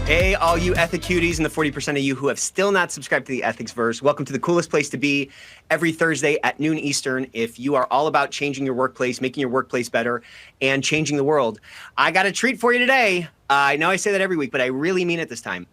Hey, all you ethic cuties and the 40% of you who have still not subscribed to the Ethicsverse, welcome to the coolest place to be every Thursday at noon Eastern. If you are all about changing your workplace, making your workplace better, and changing the world, I got a treat for you today. I know I say that every week, but I really mean it this time.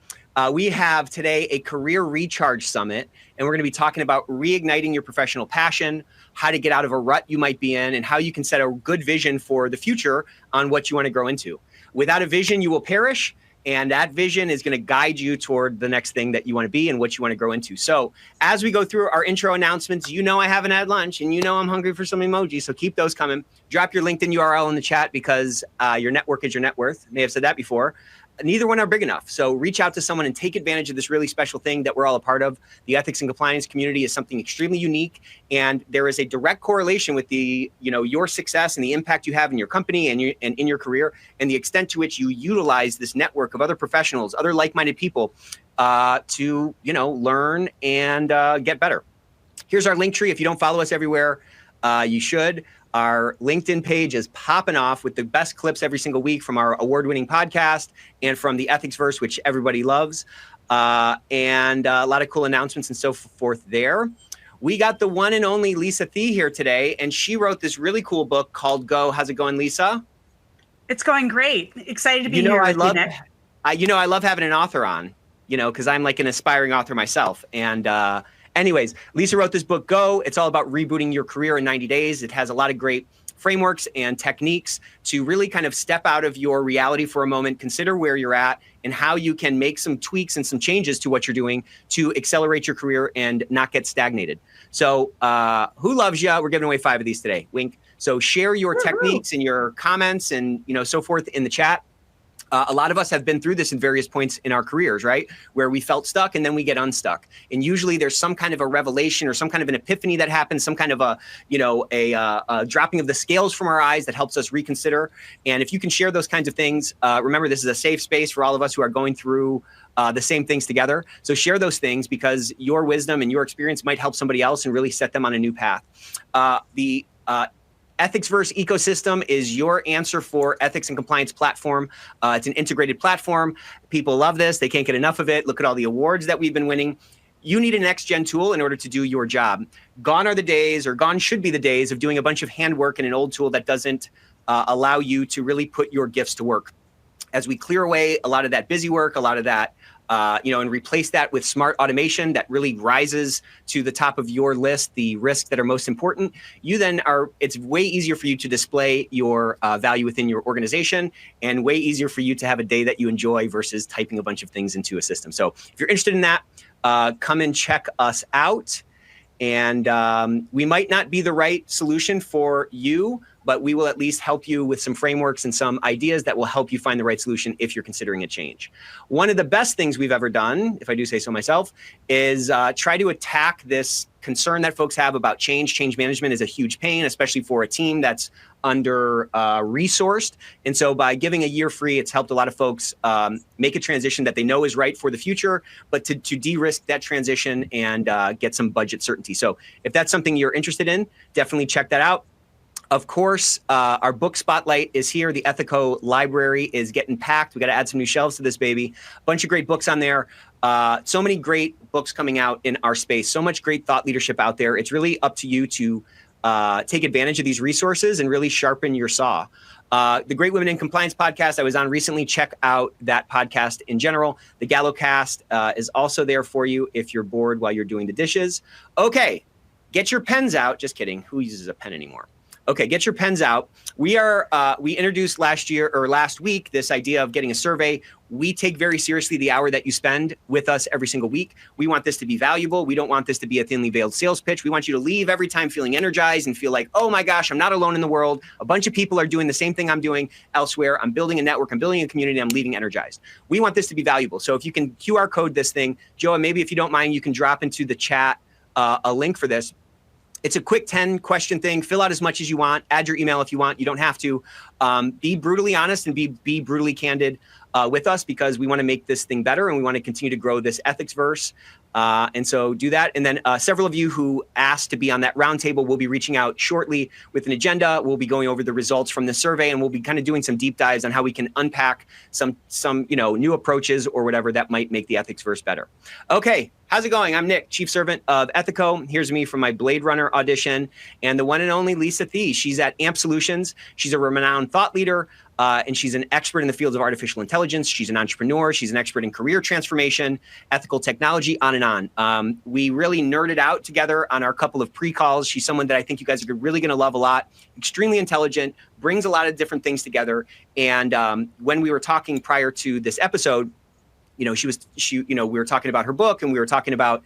We have today a career recharge summit, and we're going to be talking about reigniting your professional passion, how to get out of a rut you might be in, and how you can set a good vision for the future on what you want to grow into. Without a vision, you will perish. And that vision is going to guide you toward the next thing that you want to be and what you want to grow into. So as we go through our intro announcements, you know I haven't had lunch and you know I'm hungry for some emojis. So keep those coming. Drop your LinkedIn URL in the chat because your network is your net worth. I may have said that before. Neither one are big enough. So reach out to someone and take advantage of this really special thing that we're all a part of. The ethics and compliance community is something extremely unique. And there is a direct correlation with your success and the impact you have in your company and in your career and the extent to which you utilize this network of other professionals, other like-minded people to learn and get better. Here's our link tree. If you don't follow us everywhere, you should. Our LinkedIn page is popping off with the best clips every single week from our award-winning podcast and from the Ethicsverse, which everybody loves, and a lot of cool announcements and so forth there. We got the one and only Lisa Thie here today, and she wrote this really cool book called Go. How's it going, Lisa? It's going great. Excited to be here with you, Nick. I love having an author on, because I'm like an aspiring author myself, and anyways, Lisa wrote this book, Go. It's all about rebooting your career in 90 days. It has a lot of great frameworks and techniques to really kind of step out of your reality for a moment, consider where you're at and how you can make some tweaks and some changes to what you're doing to accelerate your career and not get stagnated. So who loves you? We're giving away 5 of these today. Wink. So share your techniques and your comments and so forth in the chat. A lot of us have been through this in various points in our careers, right? Where we felt stuck and then we get unstuck. And usually there's some kind of a revelation or some kind of an epiphany that happens, some kind of a dropping of the scales from our eyes that helps us reconsider. And if you can share those kinds of things, remember, this is a safe space for all of us who are going through the same things together. So share those things because your wisdom and your experience might help somebody else and really set them on a new path. The Ethicsverse ecosystem is your answer for ethics and compliance platform. It's an integrated platform. People love this. They can't get enough of it. Look at all the awards that we've been winning. You need a next-gen tool in order to do your job. Gone are the days, or gone should be the days, of doing a bunch of handwork in an old tool that doesn't allow you to really put your gifts to work. As we clear away a lot of that busy work, a lot of that and replace that with smart automation that really rises to the top of your list, the risks that are most important, it's way easier for you to display your value within your organization and way easier for you to have a day that you enjoy versus typing a bunch of things into a system. So if you're interested in that, come and check us out. And we might not be the right solution for you, but we will at least help you with some frameworks and some ideas that will help you find the right solution if you're considering a change. One of the best things we've ever done, if I do say so myself, is try to attack this concern that folks have about change. Change management is a huge pain, especially for a team that's under resourced. And so by giving a year free, it's helped a lot of folks make a transition that they know is right for the future, but to de-risk that transition and get some budget certainty. So if that's something you're interested in, definitely check that out. Of course, our book spotlight is here. The Ethico library is getting packed. We got to add some new shelves to this baby. A bunch of great books on there. So many great books coming out in our space. So much great thought leadership out there. It's really up to you to take advantage of these resources and really sharpen your saw. The Great Women in Compliance podcast I was on recently, check out that podcast in general. The GalloCast is also there for you if you're bored while you're doing the dishes. Okay, get your pens out. Just kidding. Who uses a pen anymore? Okay, get your pens out. We introduced last week this idea of getting a survey. We take very seriously the hour that you spend with us every single week. We want this to be valuable. We don't want this to be a thinly veiled sales pitch. We want you to leave every time feeling energized and feel like, oh my gosh, I'm not alone in the world. A bunch of people are doing the same thing I'm doing elsewhere. I'm building a network. I'm building a community. I'm leaving energized. We want this to be valuable. So if you can QR code this thing, Joe, maybe if you don't mind, you can drop into the chat a link for this. It's a quick 10-question thing. Fill out as much as you want. Add your email if you want. You don't have to. Be brutally honest and be brutally candid. with us, because we want to make this thing better and we want to continue to grow this Ethicsverse. And so do that. And then several of you who asked to be on that roundtable will be reaching out shortly with an agenda. We'll be going over the results from the survey, and we'll be kind of doing some deep dives on how we can unpack some new approaches or whatever that might make the Ethicsverse better. Okay, how's it going? I'm Nick, Chief Servant of Ethico. Here's me from my Blade Runner audition, and the one and only Lisa Thie. She's at AMP Solutions. She's a renowned thought leader. And she's an expert in the fields of artificial intelligence. She's an entrepreneur. She's an expert in career transformation, ethical technology, on and on. We really nerded out together on our couple of pre-calls. She's someone that I think you guys are really going to love a lot. Extremely intelligent, brings a lot of different things together. And when we were talking prior to this episode, we were talking about her book, and we were talking about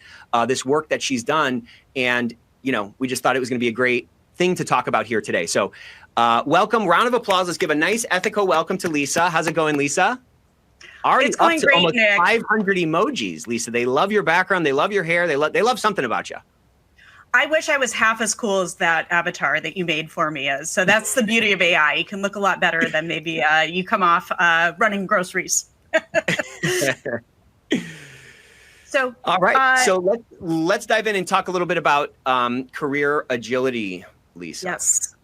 this work that she's done. And, we just thought it was going to be a great thing to talk about here today. So welcome, round of applause. Let's give a nice Ethico welcome to Lisa. How's it going, Lisa? Already up to almost 500 emojis, Lisa. They love your background. They love your hair. They love something about you. I wish I was half as cool as that avatar that you made for me is. So that's the beauty of AI. You can look a lot better than maybe you come off running groceries. So all right. So let's dive in and talk a little bit about career agility, Lisa. Yes.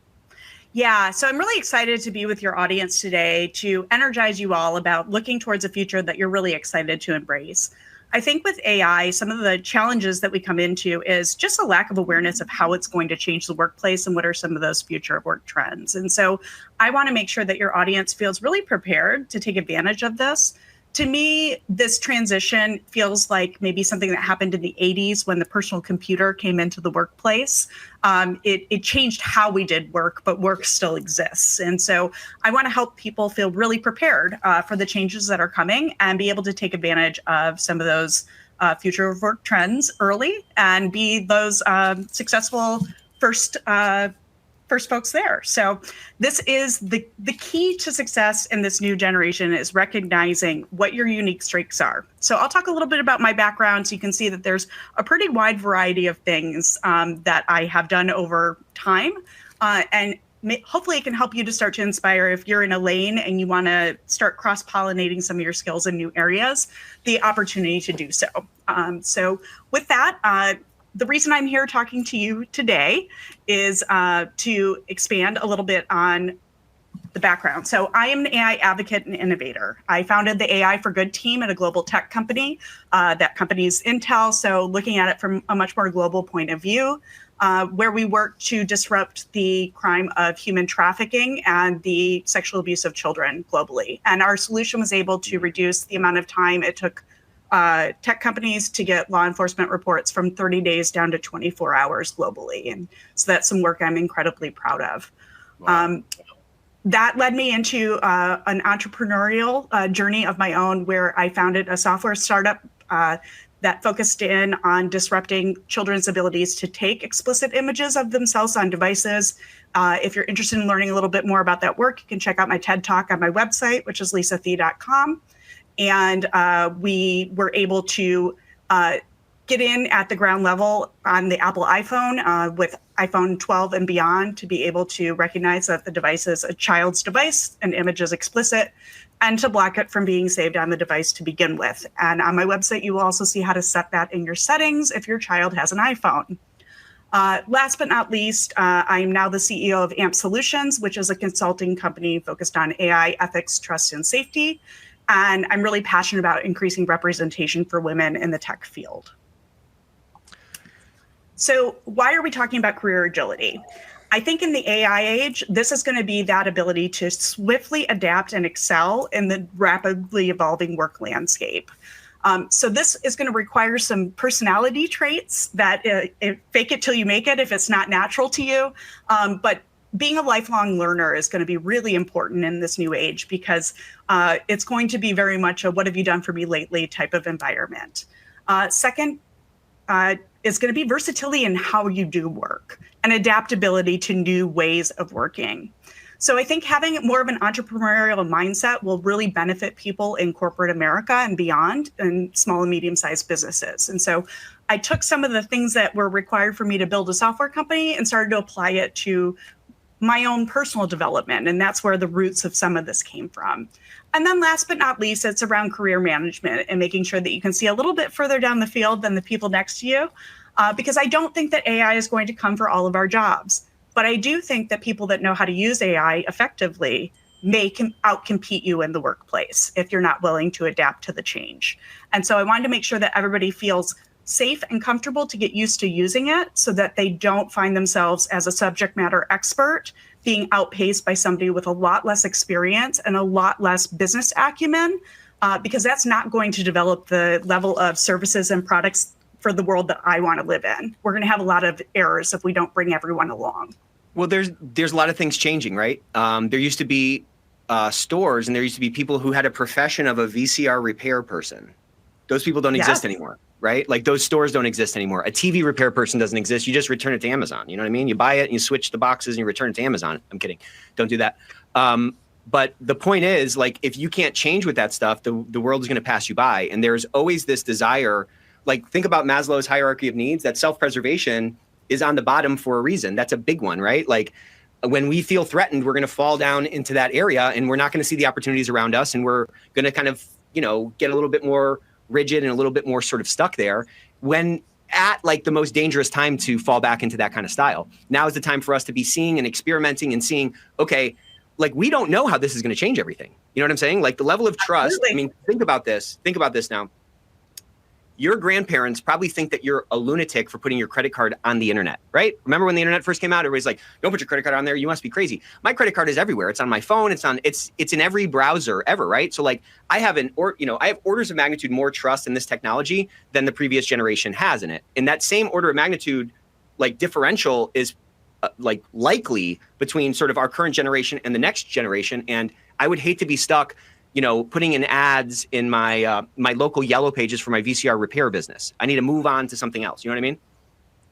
Yeah, so I'm really excited to be with your audience today to energize you all about looking towards a future that you're really excited to embrace. I think with AI, some of the challenges that we come into is just a lack of awareness of how it's going to change the workplace and what are some of those future work trends. And so I want to make sure that your audience feels really prepared to take advantage of this. To me, this transition feels like maybe something that happened in the 80s when the personal computer came into the workplace. It changed how we did work, but work still exists. And so I want to help people feel really prepared for the changes that are coming and be able to take advantage of some of those future of work trends early and be those successful first folks there. So this is the key to success in this new generation is recognizing what your unique strengths are. So I'll talk a little bit about my background so you can see that there's a pretty wide variety of things that I have done over time. And hopefully it can help you to start to inspire if you're in a lane and you want to start cross-pollinating some of your skills in new areas, the opportunity to do so. So with that, the reason I'm here talking to you today is to expand a little bit on the background. So I am an AI advocate and innovator. I founded the AI for Good team at a global tech company. That company's Intel, so looking at it from a much more global point of view, where we work to disrupt the crime of human trafficking and the sexual abuse of children globally. And our solution was able to reduce the amount of time it took tech companies to get law enforcement reports from 30 days down to 24 hours globally. And so that's some work I'm incredibly proud of. Wow. That led me into an entrepreneurial journey of my own where I founded a software startup that focused in on disrupting children's abilities to take explicit images of themselves on devices. If you're interested in learning a little bit more about that work, you can check out my TED Talk on my website, which is lisathie.com. And we were able to get in at the ground level on the Apple iPhone with iPhone 12 and beyond to be able to recognize that the device is a child's device and image is explicit and to block it from being saved on the device to begin with. And on my website, you will also see how to set that in your settings if your child has an iPhone. Last but not least, I am now the CEO of AMP Solutions, which is a consulting company focused on AI, ethics, trust, and safety. And I'm really passionate about increasing representation for women in the tech field. So why are we talking about career agility? I think in the AI age, this is going to be that ability to swiftly adapt and excel in the rapidly evolving work landscape. So this is going to require some personality traits that fake it till you make it if it's not natural to you. But being a lifelong learner is going to be really important in this new age because it's going to be very much a what have you done for me lately type of environment. Second, is going to be versatility in how you do work and adaptability to new ways of working. So I think having more of an entrepreneurial mindset will really benefit people in corporate America and beyond and small and medium-sized businesses. And so I took some of the things that were required for me to build a software company and started to apply it to my own personal development. And that's where the roots of some of this came from. And then last but not least, it's around career management and making sure that you can see a little bit further down the field than the people next to you. Because I don't think that AI is going to come for all of our jobs. But I do think that people that know how to use AI effectively may outcompete you in the workplace if you're not willing to adapt to the change. And so I wanted to make sure that everybody feels safe and comfortable to get used to using it so that they don't find themselves as a subject matter expert being outpaced by somebody with a lot less experience and a lot less business acumen, because that's not going to develop the level of services and products for the world that I want to live in. We're going to have a lot of errors if we don't bring everyone along. Well, there's a lot of things changing, right? There used to be stores, and there used to be people who had a profession of a VCR repair person. Those people don't exist anymore, right? Like those stores don't exist anymore. A TV repair person doesn't exist. You just return it to Amazon. You know what I mean? You buy it and you switch the boxes and you return it to Amazon. I'm kidding. Don't do that. But the point is, like, if you can't change with that stuff, the world is going to pass you by. And there's always this desire, like, think about Maslow's hierarchy of needs, that self-preservation is on the bottom for a reason. That's a big one, right? Like, when we feel threatened, we're going to fall down into that area and we're not going to see the opportunities around us. And we're going to kind of, get a little bit more rigid and a little bit more sort of stuck there, when at like the most dangerous time to fall back into that kind of style. Now is the time for us to be seeing and experimenting and seeing, okay, like, we don't know how this is going to change everything. You know what I'm saying? Like, the level of trust. Absolutely. I mean, think about this now. Your grandparents probably think that you're a lunatic for putting your credit card on the internet, right? Remember when the internet first came out, everybody's like, don't put your credit card on there. You must be crazy. My credit card is everywhere. It's on my phone. It's in every browser ever, right? So like, I have orders of magnitude more trust in this technology than the previous generation has in it. And that same order of magnitude, like, differential is likely between sort of our current generation and the next generation. And I would hate to be stuck putting in ads in my my local yellow pages for my VCR repair business. I need to move on to something else. You know what I mean?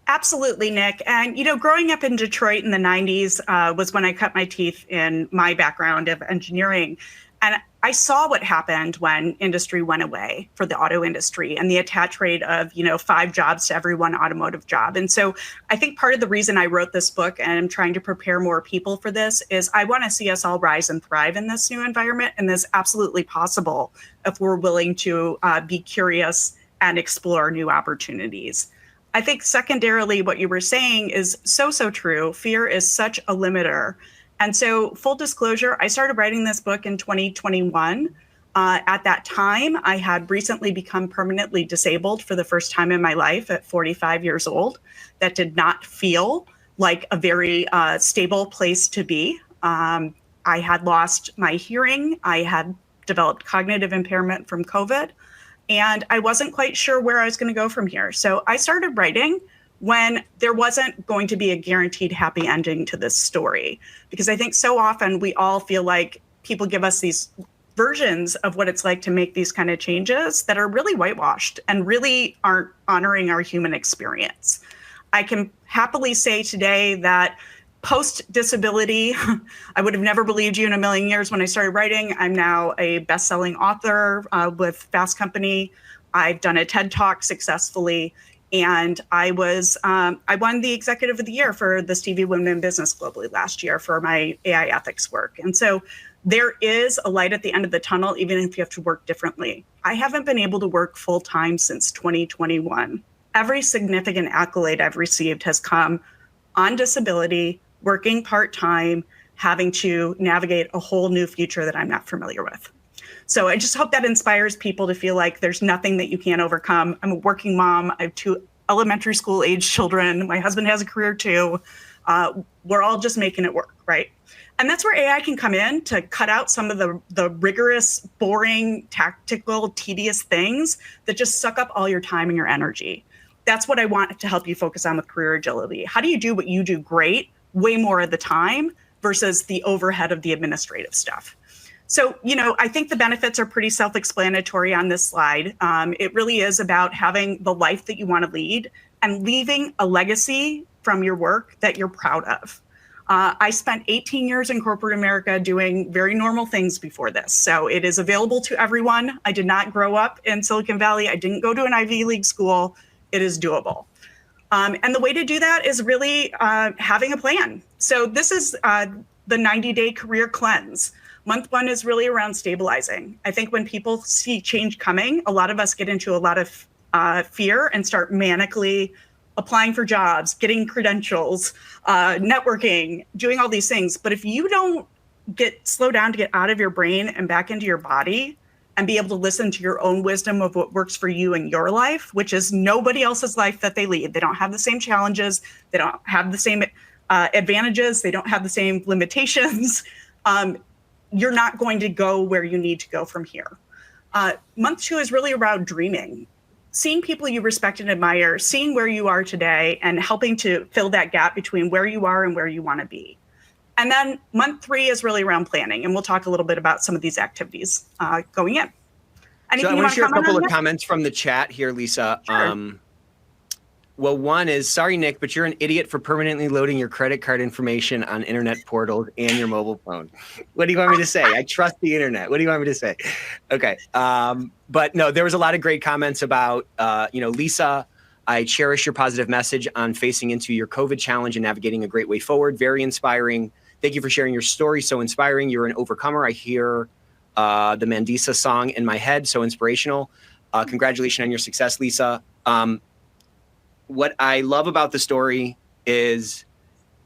Absolutely, Nick. And, growing up in Detroit in the 90s was when I cut my teeth in my background of engineering. And I saw what happened when industry went away for the auto industry and the attach rate of, 5 jobs to every 1 automotive job. And so I think part of the reason I wrote this book and I'm trying to prepare more people for this is I want to see us all rise and thrive in this new environment. And this is absolutely possible if we're willing to be curious and explore new opportunities. I think secondarily, what you were saying is so true. Fear is such a limiter. And so, full disclosure, I started writing this book in 2021. At that time, I had recently become permanently disabled for the first time in my life at 45 years old. That did not feel like a very stable place to be. I had lost my hearing. I had developed cognitive impairment from COVID, and I wasn't quite sure where I was going to go from here. So I started writing when there wasn't going to be a guaranteed happy ending to this story. Because I think so often we all feel like people give us these versions of what it's like to make these kind of changes that are really whitewashed and really aren't honoring our human experience. I can happily say today that post-disability, I would have never believed you in a million years when I started writing. I'm now a best-selling author with Fast Company. I've done a TED Talk successfully. And I won the Executive of the Year for the Stevie Women in Business globally last year for my AI ethics work. And so there is a light at the end of the tunnel, even if you have to work differently. I haven't been able to work full time since 2021. Every significant accolade I've received has come on disability, working part-time, having to navigate a whole new future that I'm not familiar with. So I just hope that inspires people to feel like there's nothing that you can't overcome. I'm a working mom. I have 2 elementary school age children. My husband has a career too. We're all just making it work, right? And that's where AI can come in to cut out some of the rigorous, boring, tactical, tedious things that just suck up all your time and your energy. That's what I want to help you focus on with career agility. How do you do what you do great way more of the time versus the overhead of the administrative stuff? So, I think the benefits are pretty self-explanatory on this slide. It really is about having the life that you want to lead and leaving a legacy from your work that you're proud of. I spent 18 years in corporate America doing very normal things before this. So it is available to everyone. I did not grow up in Silicon Valley. I didn't go to an Ivy League school. It is doable. And the way to do that is really having a plan. So this is the 90-day career cleanse. Month one is really around stabilizing. I think when people see change coming, a lot of us get into a lot of fear and start manically applying for jobs, getting credentials, networking, doing all these things. But if you don't slow down to get out of your brain and back into your body and be able to listen to your own wisdom of what works for you in your life, which is nobody else's life that they lead. They don't have the same challenges. They don't have the same advantages. They don't have the same limitations. You're not going to go where you need to go from here. Month two is really around dreaming. Seeing people you respect and admire, seeing where you are today, and helping to fill that gap between where you are and where you want to be. And then month three is really around planning, and we'll talk a little bit about some of these activities going in. So I want to share a couple of comments from the chat here, Lisa. Sure. Well, one is, sorry, Nick, but you're an idiot for permanently loading your credit card information on internet portals and your mobile phone. What do you want me to say? I trust the internet. What do you want me to say? Okay. But no, there was a lot of great comments about, Lisa, I cherish your positive message on facing into your COVID challenge and navigating a great way forward. Very inspiring. Thank you for sharing your story. So inspiring. You're an overcomer. I hear the Mandisa song in my head. So inspirational. Congratulations on your success, Lisa. What I love about the story is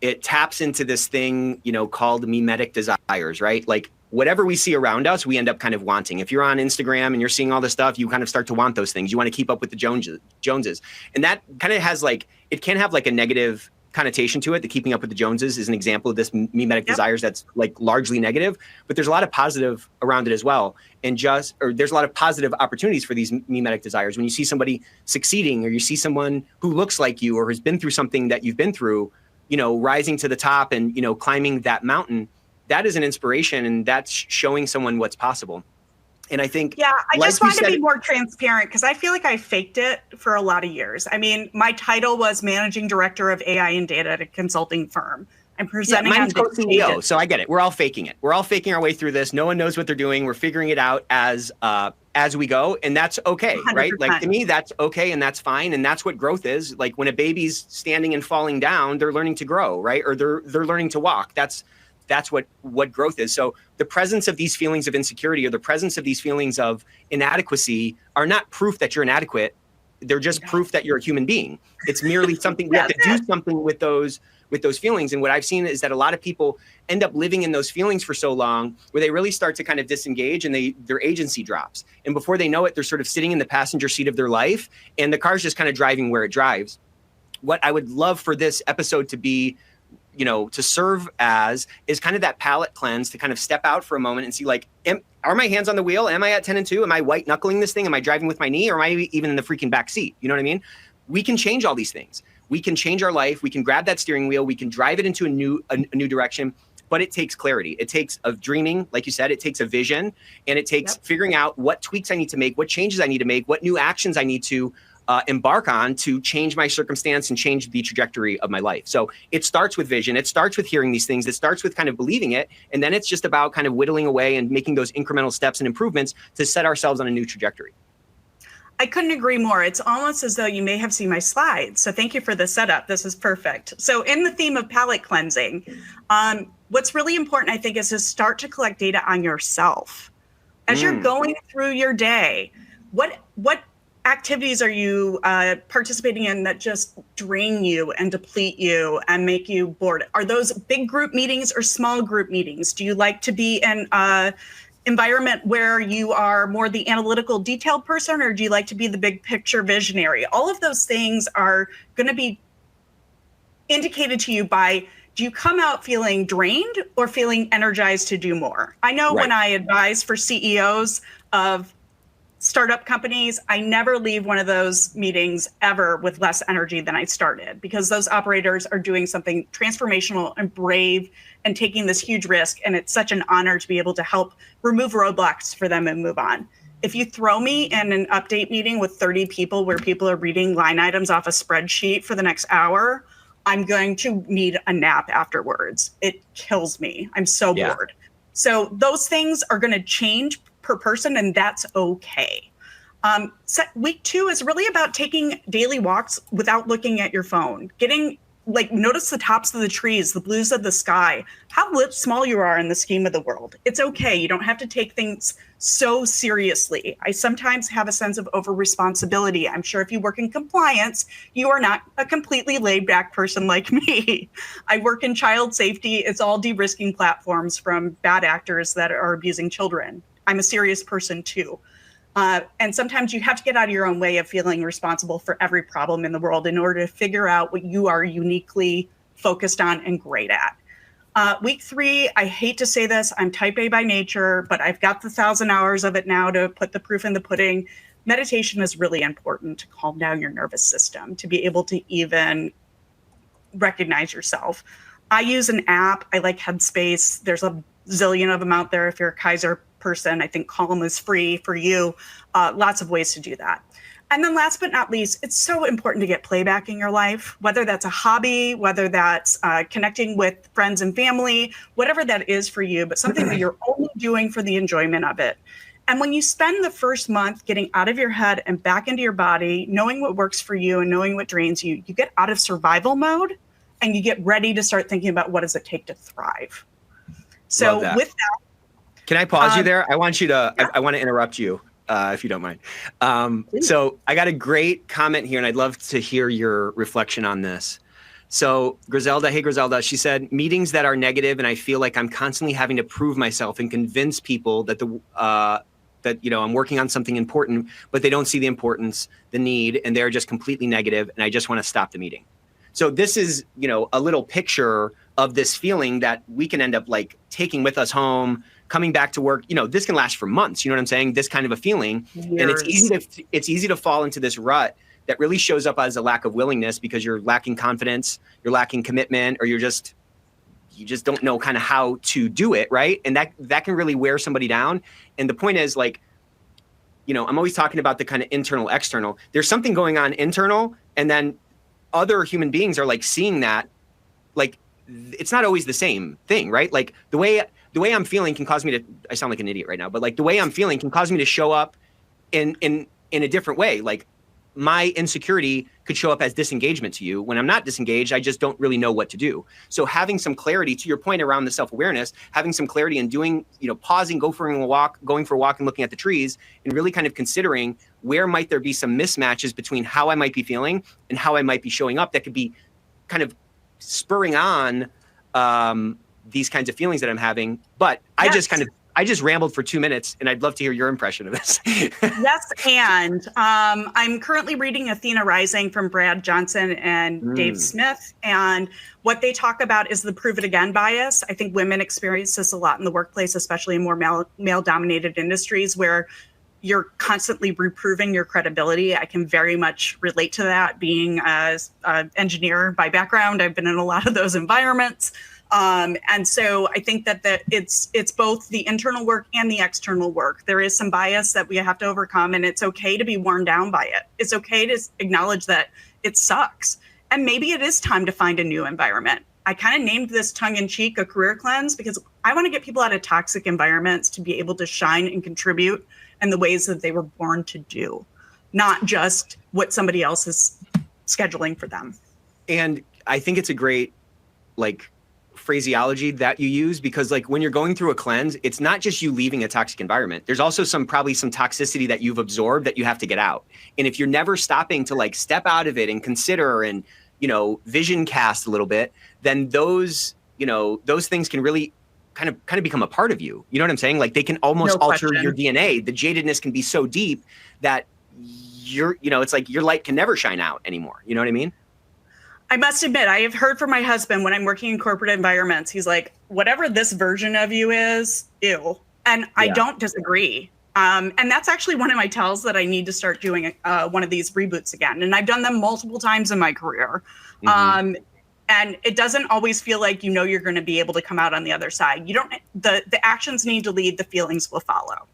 it taps into this thing, called mimetic desires, right? Like whatever we see around us, we end up kind of wanting. If you're on Instagram and you're seeing all this stuff, you kind of start to want those things. You want to keep up with the Joneses. And that kind of has it can have a negative connotation to it. The keeping up with the Joneses is an example of this mimetic desires that's largely negative, but there's a lot of positive around it as well. And there's a lot of positive opportunities for these mimetic desires. When you see somebody succeeding, or you see someone who looks like you or has been through something that you've been through, rising to the top and, climbing that mountain, that is an inspiration, and that's showing someone what's possible. And I think, I just want to be more transparent because I feel like I faked it for a lot of years. I mean, my title was Managing Director of AI and Data at a consulting firm. I'm presenting mine's co-CEO, so I get it. We're all faking it. We're all faking our way through this. No one knows what they're doing. We're figuring it out as we go, and that's okay, 100%. Right? To me, that's okay, and that's fine, and that's what growth is. When a baby's standing and falling down, they're learning to grow, right? Or they're learning to walk. That's what growth is. So the presence of these feelings of insecurity or the presence of these feelings of inadequacy are not proof that you're inadequate. They're just proof that you're a human being. It's merely something we have to do something with those feelings. And what I've seen is that a lot of people end up living in those feelings for so long where they really start to kind of disengage and their agency drops. And before they know it, they're sort of sitting in the passenger seat of their life and the car's just kind of driving where it drives. What I would love for this episode to be, to serve as is kind of that palate cleanse to kind of step out for a moment and see are my hands on the wheel? Am I at 10 and 2? Am I white knuckling this thing? Am I driving with my knee, or am I even in the freaking back seat? You know what I mean? We can change all these things. We can change our life. We can grab that steering wheel. We can drive it into a new direction, but it takes clarity. It takes a dreaming, like you said, it takes a vision, and it takes figuring out what tweaks I need to make, what changes I need to make, what new actions I need to embark on to change my circumstance and change the trajectory of my life. So it starts with vision. It starts with hearing these things. It starts with kind of believing it. And then it's just about kind of whittling away and making those incremental steps and improvements to set ourselves on a new trajectory. I couldn't agree more. It's almost as though you may have seen my slides. So thank you for the setup. This is perfect. So in the theme of palate cleansing, what's really important, I think, is to start to collect data on yourself. As you're going through your day, what activities are you participating in that just drain you and deplete you and make you bored? Are those big group meetings or small group meetings? Do you like to be in an environment where you are more the analytical, detailed person, or do you like to be the big picture visionary? All of those things are going to be indicated to you by, do you come out feeling drained or feeling energized to do more? I know when I advise for CEOs of startup companies, I never leave one of those meetings ever with less energy than I started, because those operators are doing something transformational and brave and taking this huge risk. And it's such an honor to be able to help remove roadblocks for them and move on. If you throw me in an update meeting with 30 people where people are reading line items off a spreadsheet for the next hour, I'm going to need a nap afterwards. It kills me. I'm so bored. So those things are going to change per person, and that's okay. Week 2 is really about taking daily walks without looking at your phone, notice the tops of the trees, the blues of the sky, how small you are in the scheme of the world. It's okay. You don't have to take things so seriously. I sometimes have a sense of over-responsibility. I'm sure if you work in compliance, you are not a completely laid-back person like me. I work in child safety. It's all de-risking platforms from bad actors that are abusing children. I'm a serious person too. And sometimes you have to get out of your own way of feeling responsible for every problem in the world in order to figure out what you are uniquely focused on and great at. Week 3, I hate to say this, I'm type A by nature, but I've got the 1,000 hours of it now to put the proof in the pudding. Meditation is really important to calm down your nervous system, to be able to even recognize yourself. I use an app. I like Headspace. There's a zillion of them out there. If you're a Kaiser person, I think Calm is free for you. Lots of ways to do that. And then last but not least, it's so important to get playback in your life, whether that's a hobby, whether that's connecting with friends and family, whatever that is for you, but something that you're only doing for the enjoyment of it. And when you spend the first month getting out of your head and back into your body, knowing what works for you and knowing what drains you, you get out of survival mode and you get ready to start thinking about what does it take to thrive. So with that, can I pause you there? I want you to, I want to interrupt you, if you don't mind. So I got a great comment here and I'd love to hear your reflection on this. So Griselda, hey Griselda, she said, meetings that are negative and I feel like I'm constantly having to prove myself and convince people that that I'm working on something important, but they don't see the importance, the need, and they're just completely negative and I just want to stop the meeting. So this is, a little picture of this feeling that we can end up like taking with us home, coming back to work. This can last for months. You know what I'm saying? This kind of a feeling. Years. And it's easy to fall into this rut that really shows up as a lack of willingness because you're lacking confidence, you're lacking commitment, or you just don't know kind of how to do it, right? And that can really wear somebody down. And the point is like, I'm always talking about the kind of internal, external. There's something going on internal, and then other human beings are like seeing that, like it's not always the same thing, right? Like the way I'm feeling can cause me to, I sound like an idiot right now, but like the way I'm feeling can cause me to show up in a different way. Like my insecurity could show up as disengagement to you. When I'm not disengaged, I just don't really know what to do. So having some clarity, to your point around the self-awareness, having some clarity and doing, pausing, going for a walk and looking at the trees and really kind of considering where might there be some mismatches between how I might be feeling and how I might be showing up that could be kind of spurring on these kinds of feelings that I'm having. But yes. I just rambled for 2 minutes and I'd love to hear your impression of this. Yes. And I'm currently reading Athena Rising from Brad Johnson and Dave Smith. And what they talk about is the prove it again bias. I think women experience this a lot in the workplace, especially in more male dominated industries where you're constantly reproving your credibility. I can very much relate to that. Being an engineer by background, I've been in a lot of those environments. And so I think that it's both the internal work and the external work. There is some bias that we have to overcome, and it's okay to be worn down by it. It's okay to acknowledge that it sucks. And maybe it is time to find a new environment. I kind of named this tongue-in-cheek a career cleanse because I want to get people out of toxic environments to be able to shine and contribute in the ways that they were born to do, not just what somebody else is scheduling for them. And I think it's a great, phraseology that you use, because when you're going through a cleanse, it's not just you leaving a toxic environment. There's also probably some toxicity that you've absorbed that you have to get out. And if you're never stopping to step out of it and consider and, vision cast a little bit, then those things can really kind of become a part of you. You know what I'm saying? Like they can almost alter your DNA. The jadedness can be so deep that it's like your light can never shine out anymore. You know what I mean? I must admit, I have heard from my husband when I'm working in corporate environments, he's like, whatever this version of you is, ew. And I don't disagree. And that's actually one of my tells that I need to start doing one of these reboots again. And I've done them multiple times in my career. And it doesn't always feel like, you're going to be able to come out on the other side. The actions need to lead, the feelings will follow.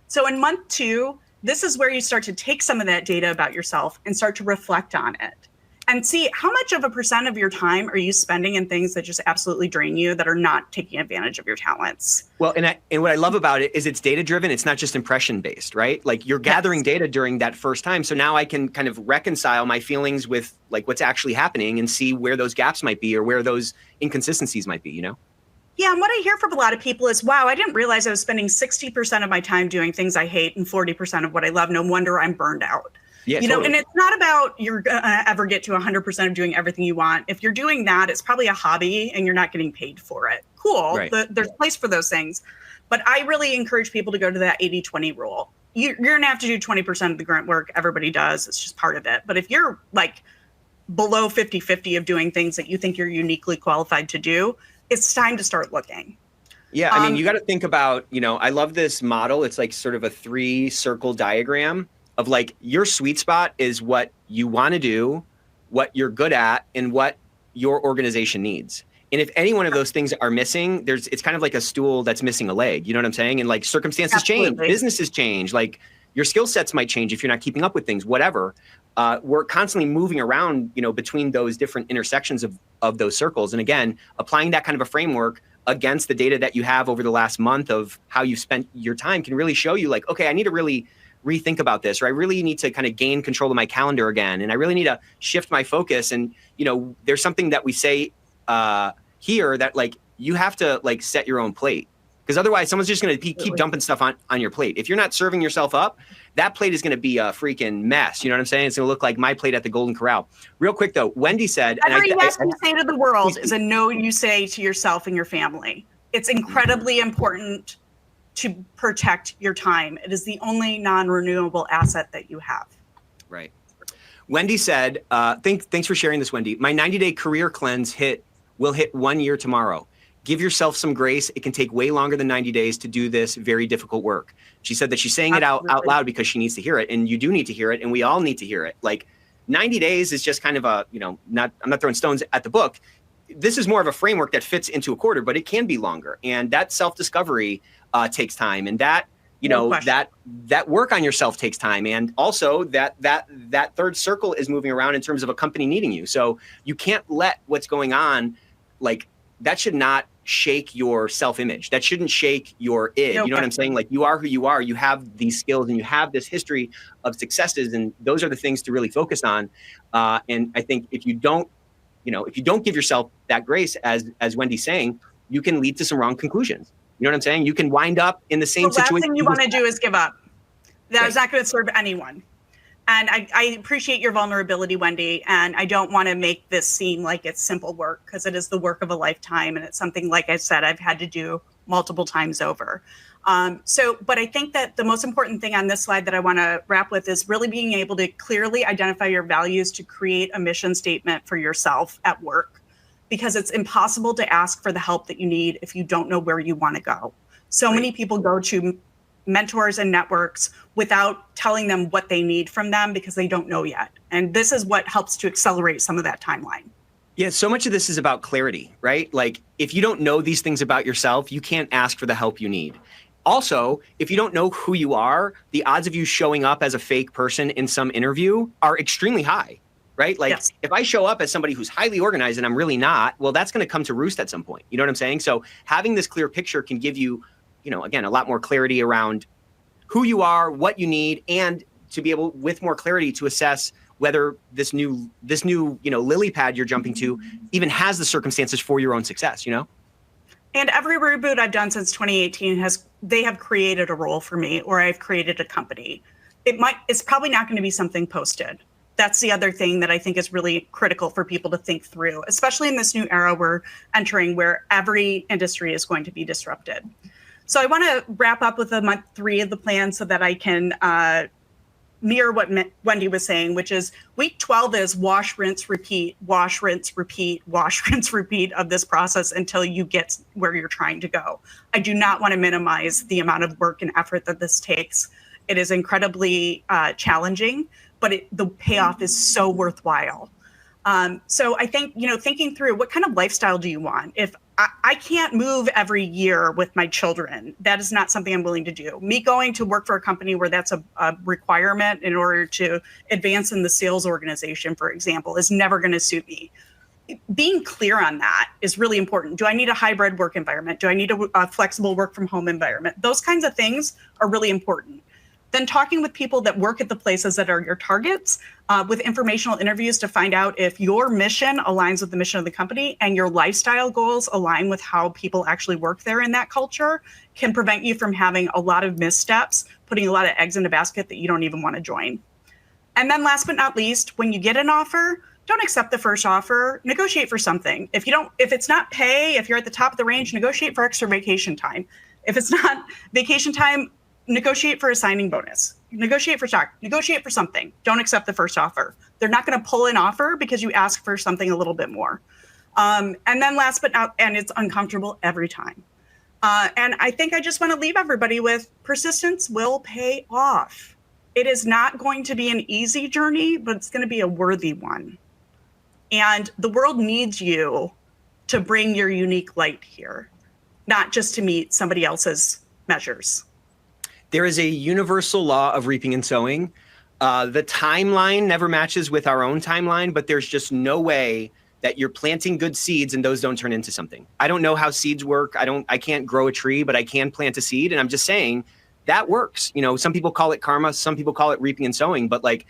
So in month 2, this is where you start to take some of that data about yourself and start to reflect on it. and see how much of a percent of your time are you spending in things that just absolutely drain you, that are not taking advantage of your talents. Well, and what I love about it is it's data driven. It's not just impression based, right? Like you're gathering data during that first time. So now I can kind of reconcile my feelings with like what's actually happening and see where those gaps might be or where those inconsistencies might be, you know? Yeah, and what I hear from a lot of people is, wow, I didn't realize I was spending 60% of my time doing things I hate and 40% of what I love. No wonder I'm burned out. Yeah, you know, and it's not about you're gonna ever get to 100% of doing everything you want. If you're doing that, it's probably a hobby and you're not getting paid for it. Cool. Right. There's a place for those things. But I really encourage people to go to that 80-20 rule. You're going to have to do 20% of the grunt work. Everybody does. It's just part of it. But if you're like below 50-50 of doing things that you think you're uniquely qualified to do, it's time to start looking. Yeah, I mean, you got to think about, you know, I love this model. It's like sort of a 3-circle diagram of like your sweet spot is what you want to do, what you're good at, and what your organization needs. And if any one of those things are missing, it's kind of like a stool that's missing a leg. You know what I'm saying? And like circumstances change, businesses change, like your skill sets might change if you're not keeping up with things, whatever. We're constantly moving around, you know, between those different intersections of those circles. And again, applying that kind of a framework against the data that you have over the last month of how you've spent your time can really show you like, okay, I need to really rethink about this, or I really need to kind of gain control of my calendar again. And I really need to shift my focus. And, you know, there's something that we say here that like, you have to like set your own plate, because otherwise someone's just going to keep dumping stuff on your plate. If you're not serving yourself up, that plate is going to be a freaking mess. You know what I'm saying? It's going to look like my plate at the Golden Corral. Real quick though, Wendy said, every yes you say to the world is a no you say to yourself and your family. It's incredibly important to protect your time. It is the only non-renewable asset that you have. Right. Wendy said, thanks for sharing this, Wendy. My 90-day career cleanse will hit 1 year tomorrow. Give yourself some grace. It can take way longer than 90 days to do this very difficult work. She said that she's saying it out loud because she needs to hear it, and you do need to hear it, and we all need to hear it. Like 90 days is just kind of a, you know, I'm not throwing stones at the book. This is more of a framework that fits into a quarter, but it can be longer. And that self-discovery takes time, and that, you know, that work on yourself takes time. And also that third circle is moving around in terms of a company needing you. So you can't let what's going on, like that should not shake your self-image. That shouldn't shake your id. You know what I'm saying? Like you are who you are, you have these skills and you have this history of successes. And those are the things to really focus on. And I think if you don't give yourself that grace, as Wendy's saying, you can lead to some wrong conclusions. You know what I'm saying? You can wind up in the same situation. The last thing you want to do is give up. That is not going to serve anyone. And I appreciate your vulnerability, Wendy. And I don't want to make this seem like it's simple work, because it is the work of a lifetime. And it's something, like I said, I've had to do multiple times over. But I think that the most important thing on this slide that I want to wrap with is really being able to clearly identify your values to create a mission statement for yourself at work. Because it's impossible to ask for the help that you need if you don't know where you want to go. So many people go to mentors and networks without telling them what they need from them because they don't know yet. And this is what helps to accelerate some of that timeline. Yeah, so much of this is about clarity, right? Like if you don't know these things about yourself, you can't ask for the help you need. Also, if you don't know who you are, the odds of you showing up as a fake person in some interview are extremely high. Right? Like if I show up as somebody who's highly organized and I'm really not, well, that's going to come to roost at some point. You know what I'm saying? So having this clear picture can give you, you know, again, a lot more clarity around who you are, what you need, and to be able with more clarity to assess whether this new, you know, lily pad you're jumping to even has the circumstances for your own success, you know? And every reboot I've done since 2018 they have created a role for me, or I've created a company. It's probably not going to be something posted. That's the other thing that I think is really critical for people to think through, especially in this new era we're entering where every industry is going to be disrupted. So I want to wrap up with the month 3 of the plan so that I can mirror what Wendy was saying, which is week 12 is wash, rinse, repeat, wash, rinse, repeat, wash, rinse, repeat of this process until you get where you're trying to go. I do not want to minimize the amount of work and effort that this takes. It is incredibly challenging, but the payoff is so worthwhile. So I think, you know, thinking through what kind of lifestyle do you want? If I can't move every year with my children. That is not something I'm willing to do. Me going to work for a company where that's a requirement in order to advance in the sales organization, for example, is never going to suit me. Being clear on that is really important. Do I need a hybrid work environment? Do I need a flexible work from home environment? Those kinds of things are really important. Then talking with people that work at the places that are your targets, with informational interviews to find out if your mission aligns with the mission of the company and your lifestyle goals align with how people actually work there in that culture, can prevent you from having a lot of missteps, putting a lot of eggs in a basket that you don't even want to join. And then last but not least, when you get an offer, don't accept the first offer, negotiate for something. If it's not pay, if you're at the top of the range, negotiate for extra vacation time. If it's not vacation time, negotiate for a signing bonus, negotiate for stock, negotiate for something. Don't accept the first offer. They're not going to pull an offer because you ask for something a little bit more. And then last but not, and it's uncomfortable every time. And I think I just want to leave everybody with persistence will pay off. It is not going to be an easy journey, but it's going to be a worthy one. And the world needs you to bring your unique light here, not just to meet somebody else's measures. There is a universal law of reaping and sowing. The timeline never matches with our own timeline, but there's just no way that you're planting good seeds and those don't turn into something. I don't know how seeds work. I can't grow a tree, but I can plant a seed. And I'm just saying that works. Some people call it karma. Some people call it reaping and sowing, but like,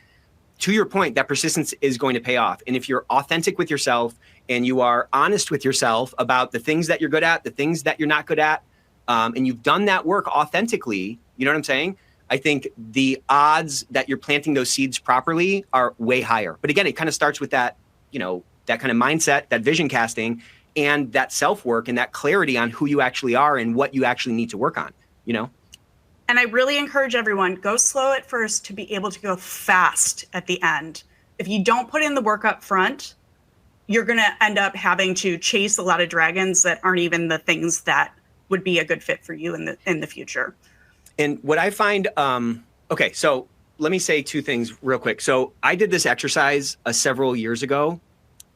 to your point, that persistence is going to pay off. And if you're authentic with yourself and you are honest with yourself about the things that you're good at, the things that you're not good at, and you've done that work authentically, you know what I'm saying? I think the odds that you're planting those seeds properly are way higher. But again, it kind of starts with that, that kind of mindset, that vision casting, and that self-work and that clarity on who you actually are and what you actually need to work on, And I really encourage everyone, go slow at first to be able to go fast at the end. If you don't put in the work up front, you're going to end up having to chase a lot of dragons that aren't even the things that would be a good fit for you in the future. And what I find, okay, so let me say two things real quick. So I did this exercise several years ago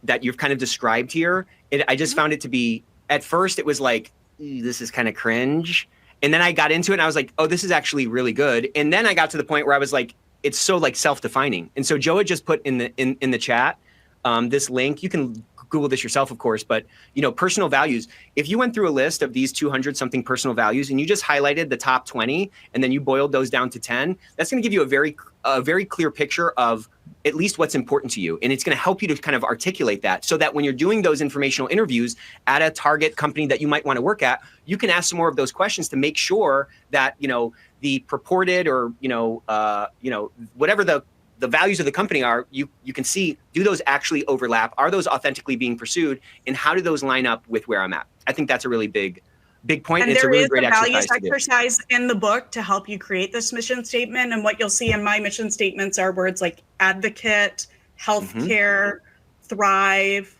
that you've kind of described here. I just found it to be, at first it was like, this is kind of cringe. And then I got into it and I was like, oh, this is actually really good. And then I got to the point where I was like, it's so like self-defining. And so Joe had just put in the chat this link. You can Google this yourself, of course, but personal values. If you went through a list of these 200 something personal values and you just highlighted the top 20 and then you boiled those down to 10, that's going to give you a very clear picture of at least what's important to you. And it's going to help you to kind of articulate that so that when you're doing those informational interviews at a target company that you might want to work at, you can ask some more of those questions to make sure that, the purported or, whatever the values of the company are, you can see, do those actually overlap? Are those authentically being pursued? And how do those line up with where I'm at? I think that's a really big point. And it's a really great exercise. There is a values exercise in the book to help you create this mission statement. And what you'll see in my mission statements are words like advocate, healthcare, thrive,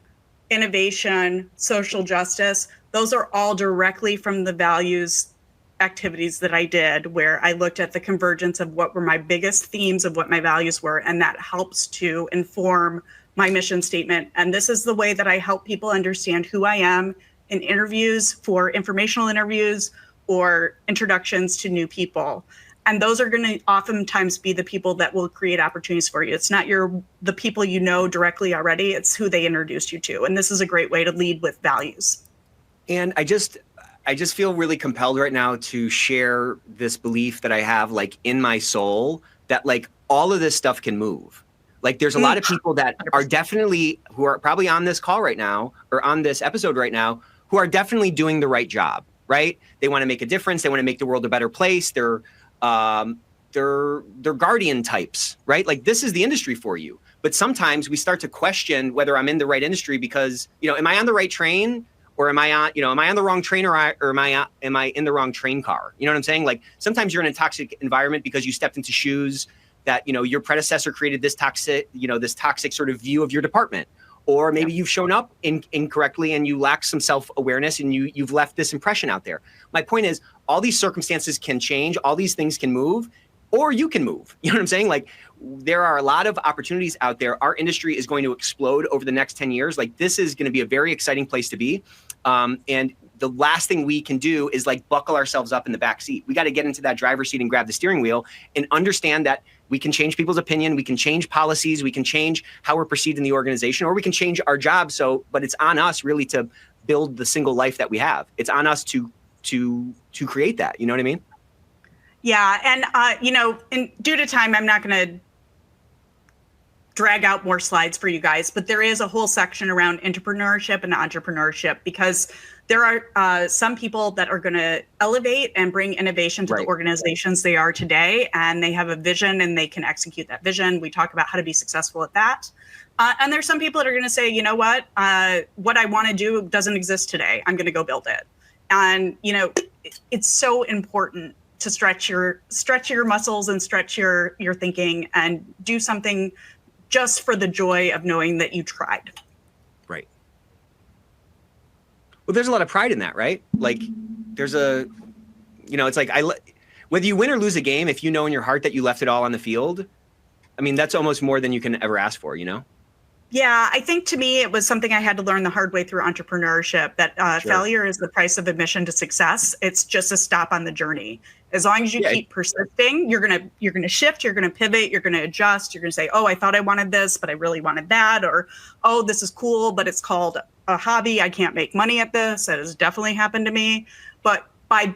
innovation, social justice. Those are all directly from the values activities that I did, where I looked at the convergence of what were my biggest themes of what my values were. And that helps to inform my mission statement. And this is the way that I help people understand who I am in interviews, for informational interviews or introductions to new people. And those are going to oftentimes be the people that will create opportunities for you. It's not the people you know directly already, it's who they introduced you to. And this is a great way to lead with values. And I just feel really compelled right now to share this belief that I have like in my soul that like all of this stuff can move. Like there's a lot of people that are definitely, who are probably on this call right now or on this episode right now, who are definitely doing the right job, right? They want to make a difference. They want to make the world a better place. They're guardian types, right? Like this is the industry for you. But sometimes we start to question whether I'm in the right industry because, am I on the right train? Or am I on the wrong train or am I in the wrong train car? You know what I'm saying? Like sometimes you're in a toxic environment because you stepped into shoes that, your predecessor created this toxic sort of view of your department. Or maybe you've shown up incorrectly and you lack some self-awareness and you've left this impression out there. My point is all these circumstances can change, all these things can move, or you can move. You know what I'm saying? Like there are a lot of opportunities out there. Our industry is going to explode over the next 10 years. Like this is going to be a very exciting place to be. And the last thing we can do is like buckle ourselves up in the back seat. We got to get into that driver's seat and grab the steering wheel and understand that we can change people's opinion. We can change policies. We can change how we're perceived in the organization, or we can change our job. But it's on us really to build the single life that we have. It's on us to create that. You know what I mean? Yeah. And, due to time, I'm not going to drag out more slides for you guys, but there is a whole section around entrepreneurship and entrepreneurship, because there are some people that are going to elevate and bring innovation to the organizations they are today, and they have a vision and they can execute that vision. We talk about how to be successful at that. And there's some people that are going to say, you know what I want to do doesn't exist today. I'm going to go build it. And, it's so important to stretch your muscles and stretch your thinking and do something just for the joy of knowing that you tried. Right. Well, there's a lot of pride in that, right? Like there's it's like whether you win or lose a game, if you know in your heart that you left it all on the field, I mean, that's almost more than you can ever ask for, Yeah, I think to me, it was something I had to learn the hard way through entrepreneurship, that failure is the price of admission to success. It's just a stop on the journey. As long as you keep persisting, you're gonna shift, you're gonna pivot, you're gonna adjust, you're gonna say, oh, I thought I wanted this, but I really wanted that, or oh, this is cool, but it's called a hobby. I can't make money at this. That has definitely happened to me. But by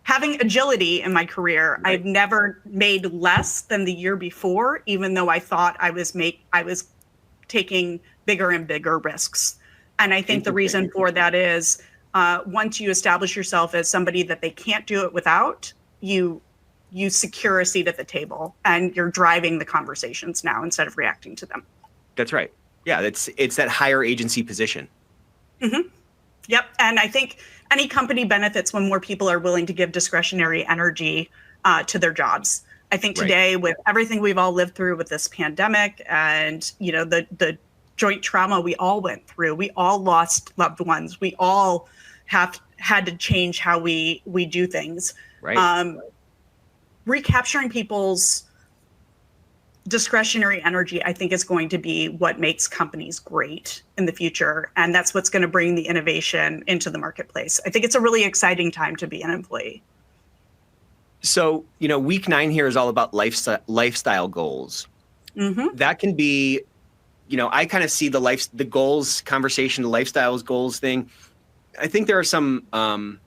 having agility in my career, I've never made less than the year before, even though I thought I was taking bigger and bigger risks. And I think the reason for that is once you establish yourself as somebody that they can't do it without, you secure a seat at the table and you're driving the conversations now instead of reacting to them. That's right. Yeah, it's that higher agency position. Mm-hmm. Yep. And I think any company benefits when more people are willing to give discretionary energy to their jobs. I think today, with everything we've all lived through with this pandemic and, the joint trauma we all went through, we all lost loved ones. We all have had to change how we do things. Right. Recapturing people's discretionary energy, I think, is going to be what makes companies great in the future. And that's what's going to bring the innovation into the marketplace. I think it's a really exciting time to be an employee. So, week 9 here is all about lifestyle goals. Mm-hmm. That can be, I kind of see the goals conversation, the lifestyles goals thing. I think there are some, I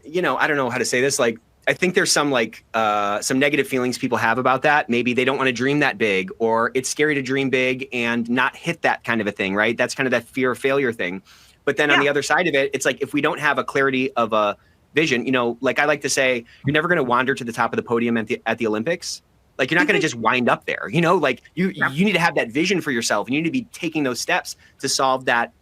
don't know how to say this, I think there's some negative feelings people have about that. Maybe they don't want to dream that big, or it's scary to dream big and not hit that kind of a thing, right? That's kind of that fear of failure thing. But then on the other side of it, it's like, if we don't have a clarity of a vision, like I like to say, you're never going to wander to the top of the podium at the Olympics. Like, you're not going to just wind up there, you need to have that vision for yourself. You need to be taking those steps to solve that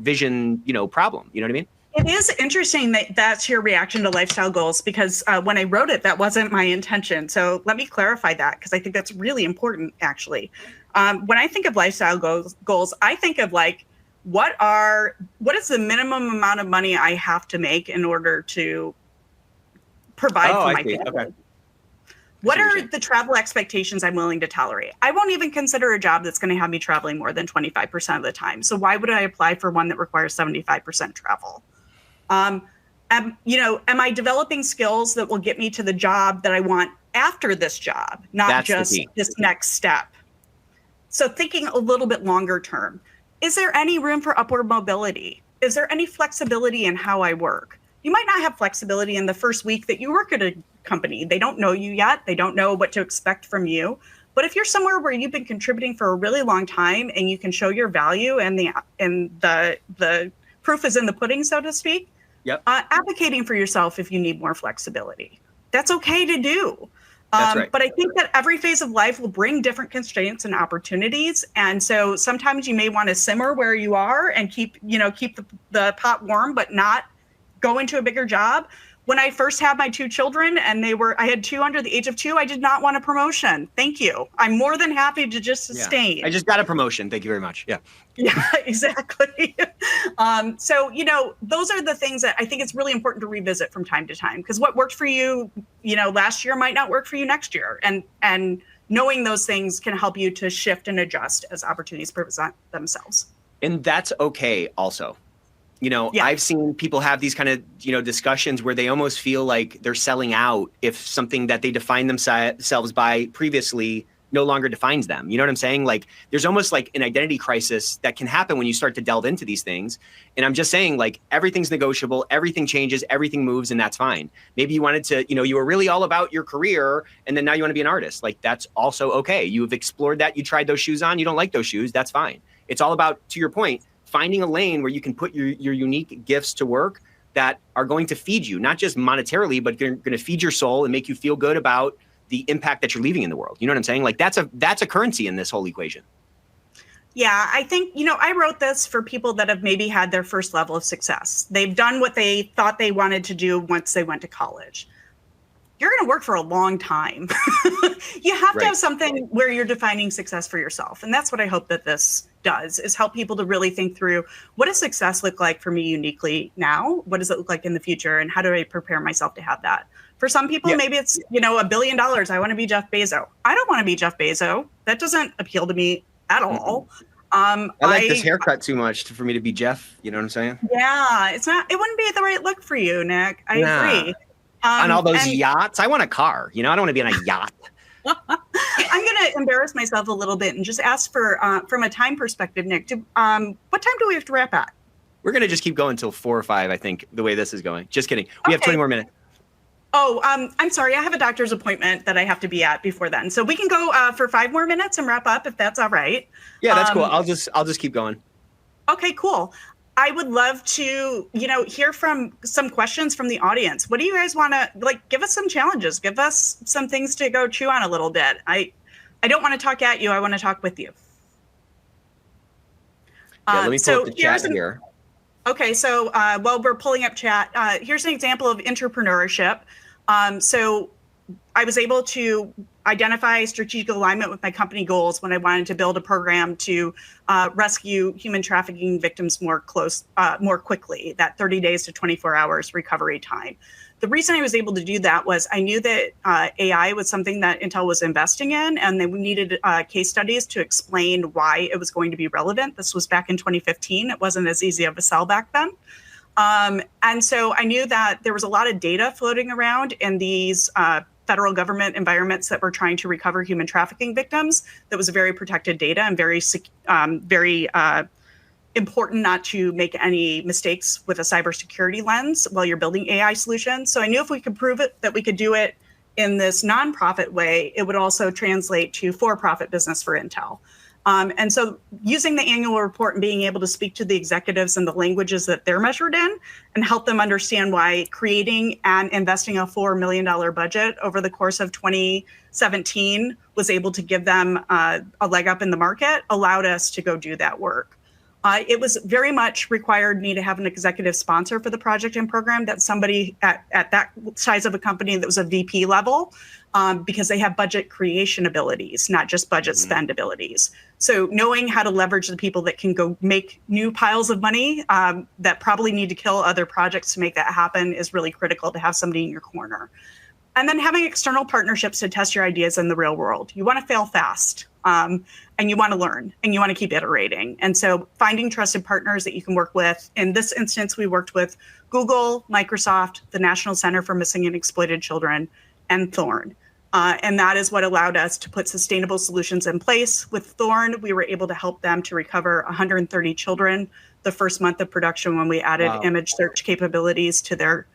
vision, problem. You know what I mean? It is interesting that that's your reaction to lifestyle goals, because when I wrote it, that wasn't my intention. So let me clarify that, because I think that's really important, actually. When I think of lifestyle goals, I think of what is the minimum amount of money I have to make in order to provide for my family? Okay. What are the travel expectations I'm willing to tolerate? I won't even consider a job that's going to have me traveling more than 25% of the time. So why would I apply for one that requires 75% travel? Am I developing skills that will get me to the job that I want after this job, not just this next step? So thinking a little bit longer term, is there any room for upward mobility? Is there any flexibility in how I work? You might not have flexibility in the first week that you work at a company. They don't know you yet. They don't know what to expect from you. But if you're somewhere where you've been contributing for a really long time and you can show your value, and the proof is in the pudding, so to speak, advocating for yourself if you need more flexibility. That's okay to do. That's right. But I think that every phase of life will bring different constraints and opportunities. And so sometimes you may want to simmer where you are and keep the pot warm, but not go into a bigger job. When I first had my 2 children and I had 2 under the age of 2, I did not want a promotion. Thank you. I'm more than happy to just sustain. I just got a promotion. Thank you very much. Yeah. Yeah, exactly. So, those are the things that I think it's really important to revisit from time to time, because what worked for you, last year might not work for you next year. And knowing those things can help you to shift and adjust as opportunities present themselves. And that's okay also. Yeah. I've seen people have these kind of, discussions where they almost feel like they're selling out if something that they defined themselves by previously no longer defines them. You know what I'm saying? Like there's almost like an identity crisis that can happen when you start to delve into these things. And I'm just saying, like, everything's negotiable, everything changes, everything moves, and that's fine. Maybe you wanted to, you were really all about your career and then now you want to be an artist. Like that's also okay. You've explored that. You tried those shoes on. You don't like those shoes. That's fine. It's all about, to your point, finding a lane where you can put your unique gifts to work that are going to feed you, not just monetarily, but going to feed your soul and make you feel good about the impact that you're leaving in the world. You know what I'm saying? Like that's a currency in this whole equation. Yeah, I think, I wrote this for people that have maybe had their first level of success. They've done what they thought they wanted to do once they went to college. You're going to work for a long time. You have to have something where you're defining success for yourself. And that's what I hope that this does, is help people to really think through, what does success look like for me uniquely now? What does it look like in the future? And how do I prepare myself to have that? For some people, maybe it's, $1 billion. I want to be Jeff Bezos. I don't want to be Jeff Bezos. That doesn't appeal to me at all. I like this haircut too much for me to be Jeff. You know what I'm saying? Yeah, it wouldn't be the right look for you, Nick. I agree. On all those yachts, I want a car. I don't want to be on a yacht. I'm going to embarrass myself a little bit and just ask for, from a time perspective, Nick, what time do we have to wrap at? We're going to just keep going until 4 or 5, I think, the way this is going. Just kidding. We have 20 more minutes. Oh, I'm sorry. I have a doctor's appointment that I have to be at before then. So we can go for 5 more minutes and wrap up if that's all right. Yeah, that's cool. I'll just keep going. Okay, cool. I would love to, hear from some questions from the audience. What do you guys want to, give us some challenges, give us some things to go chew on a little bit. I don't want to talk at you. I want to talk with you. Yeah, let me pull up the chat here. Okay, so while we're pulling up chat, here's an example of entrepreneurship. So I was able to identify strategic alignment with my company goals when I wanted to build a program to rescue human trafficking victims more quickly, that 30 days to 24 hours recovery time. The reason I was able to do that was I knew that AI was something that Intel was investing in, and they needed case studies to explain why it was going to be relevant. This was back in 2015. It wasn't as easy of a sell back then. And so I knew that there was a lot of data floating around in these federal government environments that were trying to recover human trafficking victims. That was very protected data and very important not to make any mistakes with a cybersecurity lens while you're building AI solutions. So I knew if we could prove it, that we could do it in this nonprofit way, it would also translate to for-profit business for Intel. And so using the annual report and being able to speak to the executives in the languages that they're measured in and help them understand why creating and investing a $4 million budget over the course of 2017 was able to give them a leg up in the market allowed us to go do that work. It was very much required me to have an executive sponsor for the project and program, that somebody at that size of a company that was a VP level, because they have budget creation abilities, not just budget spend abilities. So knowing how to leverage the people that can go make new piles of money that probably need to kill other projects to make that happen is really critical to have somebody in your corner. And then having external partnerships to test your ideas in the real world. You want to fail fast, and you want to learn, and you want to keep iterating. And so finding trusted partners that you can work with. In this instance, we worked with Google, Microsoft, the National Center for Missing and Exploited Children, and Thorn. And that is what allowed us to put sustainable solutions in place. With Thorn, we were able to help them to recover 130 children the first month of production when we added image search capabilities to their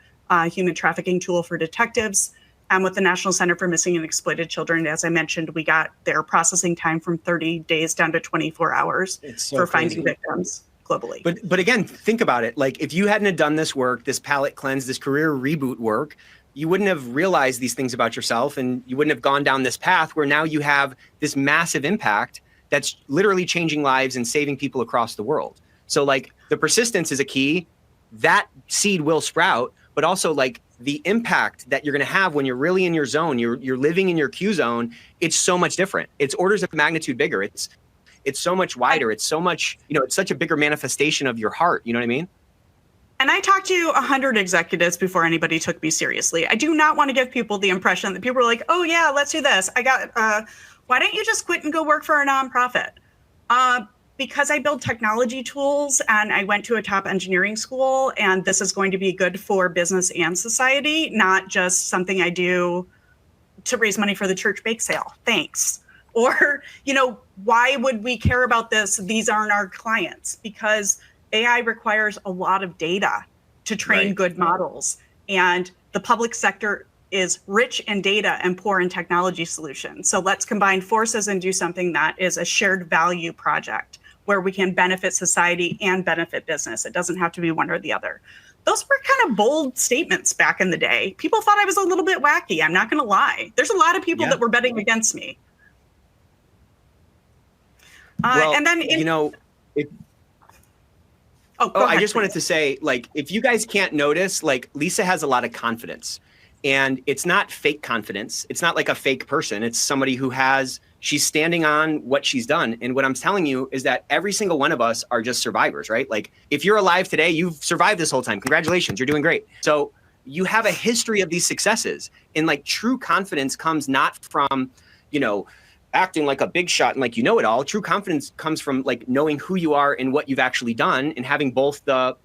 human trafficking tool for detectives. And with the National Center for Missing and Exploited Children, as I mentioned, we got their processing time from 30 days down to 24 hours for finding victims globally. But again, think about it. Like, if you hadn't have done this work, this palette cleanse, this career reboot work, you wouldn't have realized these things about yourself, and you wouldn't have gone down this path where now you have this massive impact that's literally changing lives and saving people across the world. So like, the persistence is a key. That seed will sprout, but also like the impact that you're going to have when you're really in your zone, you're living in your Q zone. It's so much different. It's orders of magnitude bigger. It's so much wider. It's so much, it's such a bigger manifestation of your heart. You know what I mean? And I talked to 100 executives before anybody took me seriously. I do not want to give people the impression that people are like, oh yeah, let's do this. Why don't you just quit and go work for a nonprofit? because I build technology tools and I went to a top engineering school, and this is going to be good for business and society, not just something I do to raise money for the church bake sale. Thanks. Or, why would we care about this? These aren't our clients, because AI requires a lot of data to train good models. And the public sector is rich in data and poor in technology solutions. So let's combine forces and do something that is a shared value project where we can benefit society and benefit business. It doesn't have to be one or the other. Those were kind of bold statements back in the day. People thought I was a little bit wacky. I'm not going to lie. There's a lot of people that were betting against me. Well, and then, I just wanted to say, like, if you guys can't notice, like, Lisa has a lot of confidence, and it's not fake confidence. It's not like a fake person. It's somebody who she's standing on what she's done. And what I'm telling you is that every single one of us are just survivors, right? Like, if you're alive today, you've survived this whole time. Congratulations, you're doing great. So you have a history of these successes, and like true confidence comes not from, acting like a big shot and like it all. True confidence comes from like knowing who you are and what you've actually done, and having both the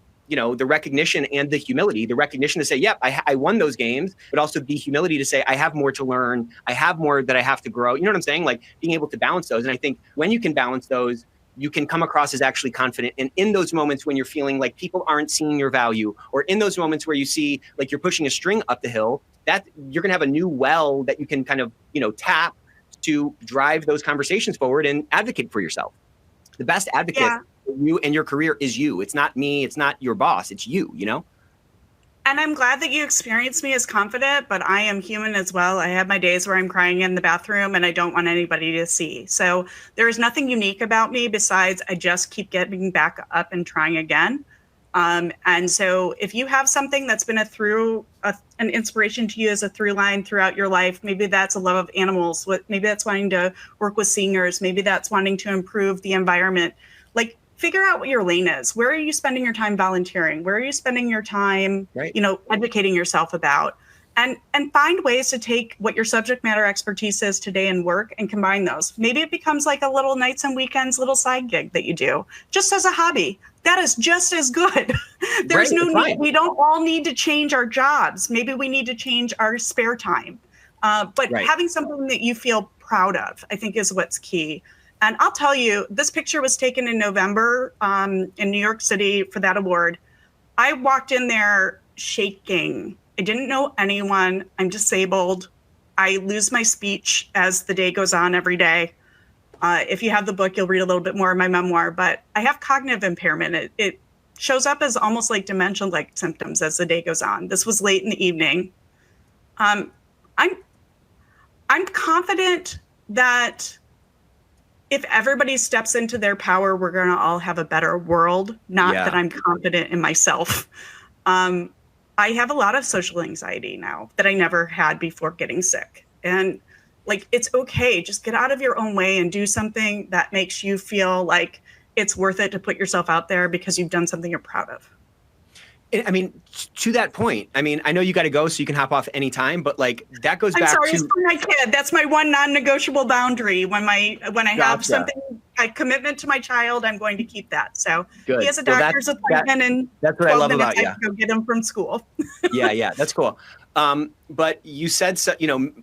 recognition and the humility. The recognition to say, yep, I won those games, but also the humility to say, I have more to learn. I have more that I have to grow. You know what I'm saying? Like, being able to balance those. And I think when you can balance those, you can come across as actually confident. And in those moments when you're feeling like people aren't seeing your value, or in those moments where you see like you're pushing a string up the hill, that you're going to have a new well that you can kind of, tap to drive those conversations forward and advocate for yourself. The best advocate for you and your career is you. It's not me. It's not your boss. It's you, And I'm glad that you experienced me as confident, but I am human as well. I have my days where I'm crying in the bathroom and I don't want anybody to see. So there is nothing unique about me besides I just keep getting back up and trying again. And so if you have something that's been an inspiration to you as a through line throughout your life, maybe that's a love of animals, maybe that's wanting to work with seniors, maybe that's wanting to improve the environment, like figure out what your lane is. Where are you spending your time volunteering? Where are you spending your time, educating yourself about? And find ways to take what your subject matter expertise is today in work and combine those. Maybe it becomes like a little nights and weekends, little side gig that you do just as a hobby. That is just as good. There's no need. We don't all need to change our jobs. Maybe we need to change our spare time. But having something that you feel proud of, I think, is what's key. And I'll tell you, this picture was taken in November in New York City for that award. I walked in there shaking. I didn't know anyone. I'm disabled. I lose my speech as the day goes on every day. If you have the book, you'll read a little bit more of my memoir, but I have cognitive impairment. It shows up as almost like dementia-like symptoms as the day goes on. This was late in the evening. I'm confident that if everybody steps into their power, we're going to all have a better world. Not that I'm confident in myself. I have a lot of social anxiety now that I never had before getting sick. And like, it's okay. Just get out of your own way and do something that makes you feel like it's worth it to put yourself out there because you've done something you're proud of. I mean, to that point, I mean, I know you got to go so you can hop off anytime, but like that goes back to it's for my kid. That's my one non-negotiable boundary. When I have something, a commitment to my child, I'm going to keep that. So he has a doctor's appointment and that's what I love about you. Go get him from school. Yeah, that's cool. But you said,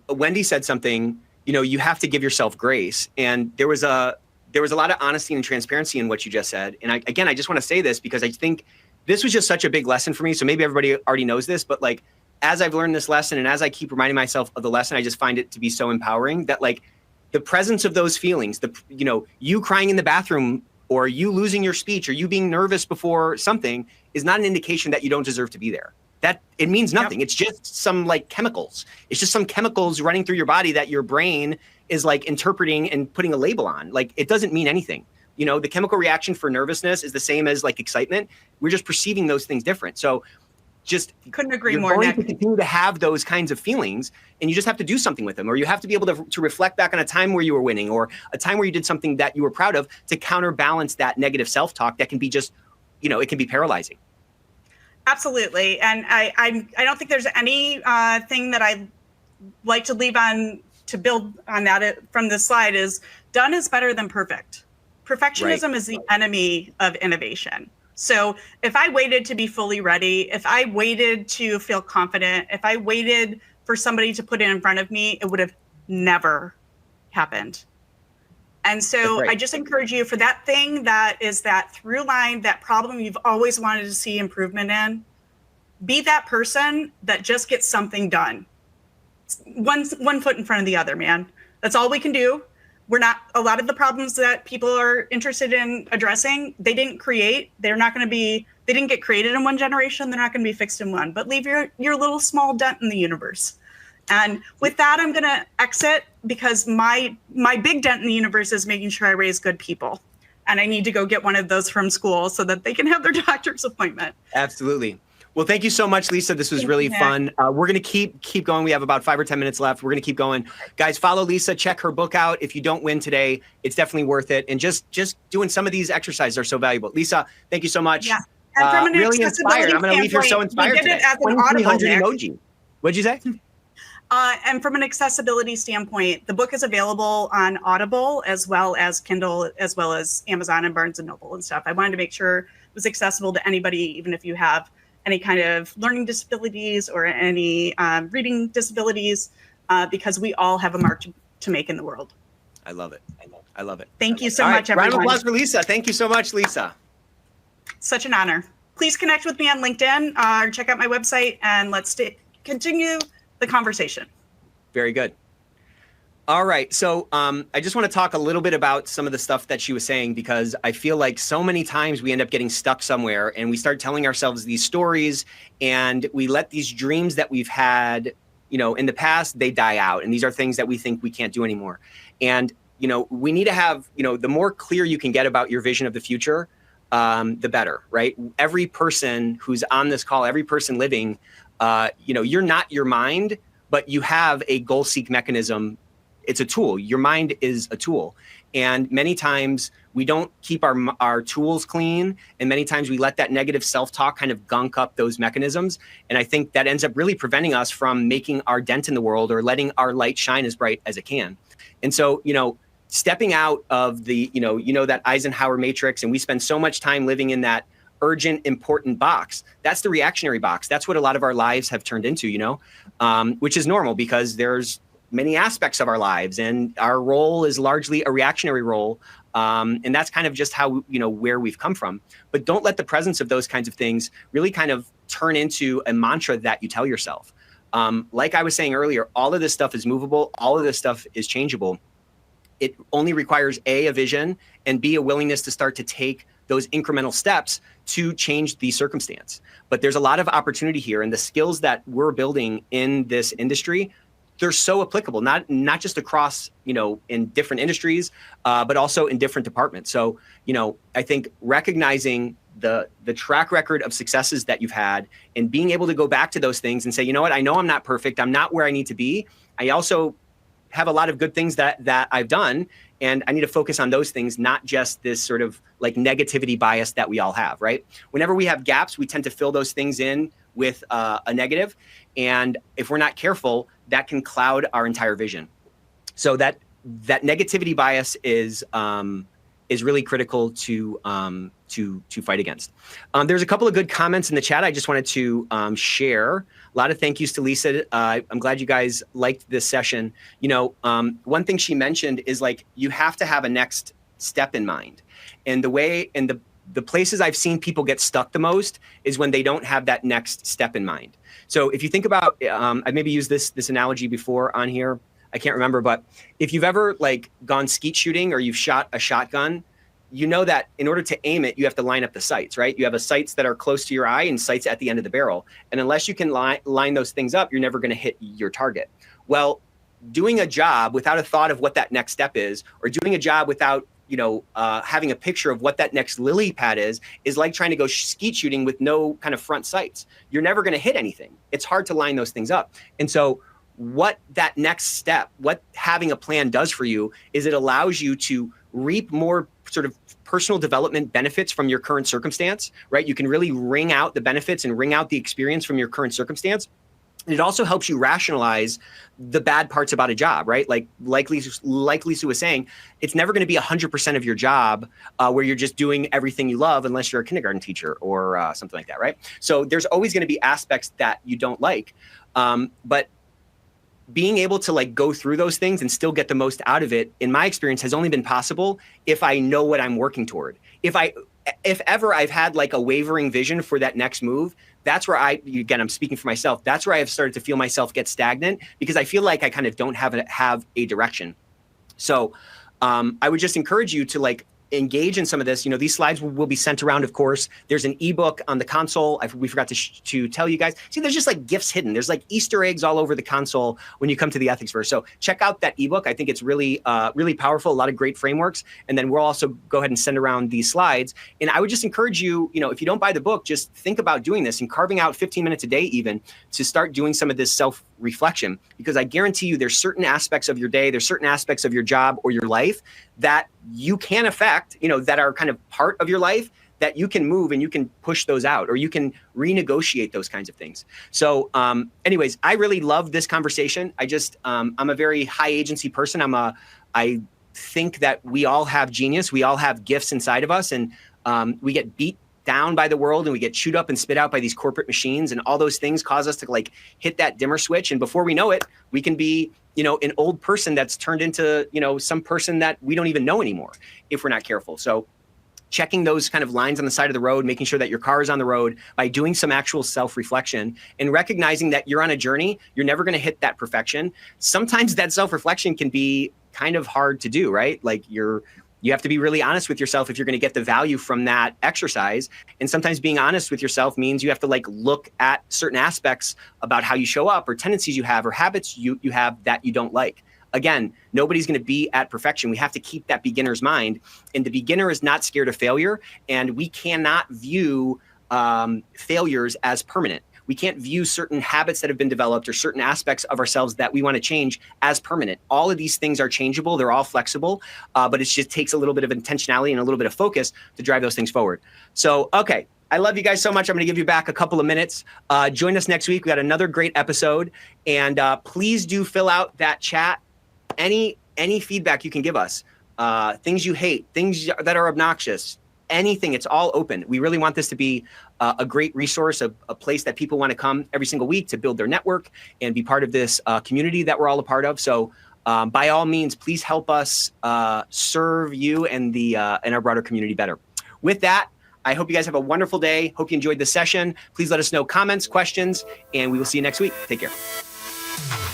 Wendy said something, you have to give yourself grace. And there was a lot of honesty and transparency in what you just said. And I just want to say this because I think this was just such a big lesson for me. So maybe everybody already knows this, but like, as I've learned this lesson and as I keep reminding myself of the lesson, I just find it to be so empowering that like the presence of those feelings, you crying in the bathroom or you losing your speech or you being nervous before something is not an indication that you don't deserve to be there. That it means nothing. Yep. It's just some like chemicals. It's just some chemicals running through your body that your brain is like interpreting and putting a label on. Like it doesn't mean anything. The chemical reaction for nervousness is the same as like excitement. We're just perceiving those things different. So just couldn't agree more. You're going to continue to have those kinds of feelings and you just have to do something with them, or you have to be able to reflect back on a time where you were winning or a time where you did something that you were proud of to counterbalance that negative self-talk that can be just, it can be paralyzing. Absolutely. And I don't think there's any thing that I'd like to leave on to build on that from this slide is done is better than perfect. Perfectionism is the enemy of innovation. So if I waited to be fully ready, if I waited to feel confident, if I waited for somebody to put it in front of me, it would have never happened. And so I just encourage you, for that thing that is that through line, that problem you've always wanted to see improvement in, be that person that just gets something done. One foot in front of the other, man. That's all we can do. We're not, a lot of the problems that people are interested in addressing, they didn't create. They're not going to be, they didn't get created in one generation. They're not going to be fixed in one, but leave your little small dent in the universe. And with that, I'm going to exit, because my big dent in the universe is making sure I raise good people. And I need to go get one of those from school so that they can have their doctor's appointment. Absolutely. Well, thank you so much, Lisa. This was really fun. We're going to keep going. We have about 5 or 10 minutes left. We're going to keep going. Guys, follow Lisa. Check her book out. If you don't win today, it's definitely worth it. And just doing some of these exercises are so valuable. Lisa, thank you so much. Yeah. And from an really inspired. I'm going to leave here so inspired today. 2,300 emoji. What'd you say? And from an accessibility standpoint, the book is available on Audible as well as Kindle, as well as Amazon and Barnes & Noble and stuff. I wanted to make sure it was accessible to anybody, even if you have any kind of learning disabilities or any reading disabilities, because we all have a mark to make in the world. I love it. I love it. Thank you so much, everyone. Round of applause for Lisa. Thank you so much, Lisa. Such an honor. Please connect with me on LinkedIn or check out my website, and let's continue the conversation. Very good. All right. So I just want to talk a little bit about some of the stuff that she was saying, because I feel like so many times we end up getting stuck somewhere and we start telling ourselves these stories, and we let these dreams that we've had, in the past, they die out. And these are things that we think we can't do anymore. And, we need to have, the more clear you can get about your vision of the future, the better, right? Every person who's on this call, every person living, you're not your mind, but you have a goal seek mechanism. It's a tool. Your mind is a tool. And many times we don't keep our tools clean. And many times we let that negative self-talk kind of gunk up those mechanisms. And I think that ends up really preventing us from making our dent in the world or letting our light shine as bright as it can. And so, stepping out of the, that Eisenhower matrix, and we spend so much time living in that urgent, important box. That's the reactionary box. That's what a lot of our lives have turned into, which is normal, because there's many aspects of our lives, and our role is largely a reactionary role. And that's kind of just how, where we've come from. But don't let the presence of those kinds of things really kind of turn into a mantra that you tell yourself. Like I was saying earlier, all of this stuff is movable. All of this stuff is changeable. It only requires A, a vision, and B, a willingness to start to take those incremental steps to change the circumstance. But there's a lot of opportunity here, and the skills that we're building in this industry, they're so applicable, not just across, in different industries, but also in different departments. So, I think recognizing the track record of successes that you've had and being able to go back to those things and say, you know what, I know I'm not perfect. I'm not where I need to be. I also have a lot of good things that I've done, and I need to focus on those things, not just this sort of like negativity bias that we all have, right? Whenever we have gaps, we tend to fill those things in with a negative. And if we're not careful, that can cloud our entire vision. So that negativity bias is really critical to fight against. There's a couple of good comments in the chat I just wanted to share. A lot of thank yous to Lisa. I'm glad you guys liked this session. One thing she mentioned is like, you have to have a next step in mind. And the places I've seen people get stuck the most is when they don't have that next step in mind. So if you think about, I maybe used this analogy before on here, I can't remember, but if you've ever like gone skeet shooting or you've shot a shotgun, you know that in order to aim it, you have to line up the sights, right? You have sights that are close to your eye and sights at the end of the barrel. And unless you can line those things up, you're never going to hit your target. Well, doing a job without a thought of what that next step is, or doing a job without having a picture of what that next lily pad is like trying to go skeet shooting with no kind of front sights. You're never going to hit anything. It's hard to line those things up. And so what that next step, what having a plan does for you is it allows you to reap more sort of personal development benefits from your current circumstance, right? You can really wring out the benefits and wring out the experience from your current circumstance. It also helps you rationalize the bad parts about a job, right? Like Lisa was saying, it's never going to be 100% of your job where you're just doing everything you love, unless you're a kindergarten teacher or something like that, right? So there's always going to be aspects that you don't like, but being able to like go through those things and still get the most out of it, in my experience, has only been possible if I know what I'm working toward. If ever I've had like a wavering vision for that next move, that's where again, I'm speaking for myself. That's where I have started to feel myself get stagnant, because I feel like I kind of don't have a direction. So I would just encourage you to like engage in some of this. You know, these slides will be sent around, of course. There's an ebook on the console. We forgot to tell you guys. See, there's just like gifts hidden. There's like Easter eggs all over the console when you come to the Ethicsverse. So check out that ebook. I think it's really, really powerful. A lot of great frameworks. And then we'll also go ahead and send around these slides. And I would just encourage you, you know, if you don't buy the book, just think about doing this and carving out 15 minutes a day even to start doing some of this self-reflection, because I guarantee you there's certain aspects of your day, there's certain aspects of your job or your life that you can affect, you know, that are kind of part of your life that you can move and you can push those out, or you can renegotiate those kinds of things. So anyways, I really love this conversation. I just, I'm a very high agency person. I think that we all have genius. We all have gifts inside of us, and we get beat down by the world and we get chewed up and spit out by these corporate machines, and all those things cause us to like hit that dimmer switch. And before we know it, we can be, you know, an old person that's turned into, you know, some person that we don't even know anymore if we're not careful. So checking those kind of lines on the side of the road, making sure that your car is on the road by doing some actual self-reflection and recognizing that you're on a journey, you're never going to hit that perfection. Sometimes that self-reflection can be kind of hard to do, right? Like you have to be really honest with yourself if you're going to get the value from that exercise. And sometimes being honest with yourself means you have to like look at certain aspects about how you show up, or tendencies you have, or habits you have that you don't like. Again, nobody's going to be at perfection. We have to keep that beginner's mind. And the beginner is not scared of failure. And we cannot view failures as permanent. We can't view certain habits that have been developed or certain aspects of ourselves that we want to change as permanent. All of these things are changeable. They're all flexible, but it just takes a little bit of intentionality and a little bit of focus to drive those things forward. So, okay. I love you guys so much. I'm going to give you back a couple of minutes. Join us next week. We got another great episode. And please do fill out that chat. Any feedback you can give us, things you hate, things that are obnoxious, anything, it's all open. We really want this to be a great resource, a place that people want to come every single week to build their network and be part of this community that we're all a part of. So by all means, please help us serve you and our broader community better. With that, I hope you guys have a wonderful day. Hope you enjoyed the session. Please let us know comments, questions, and we will see you next week. Take care.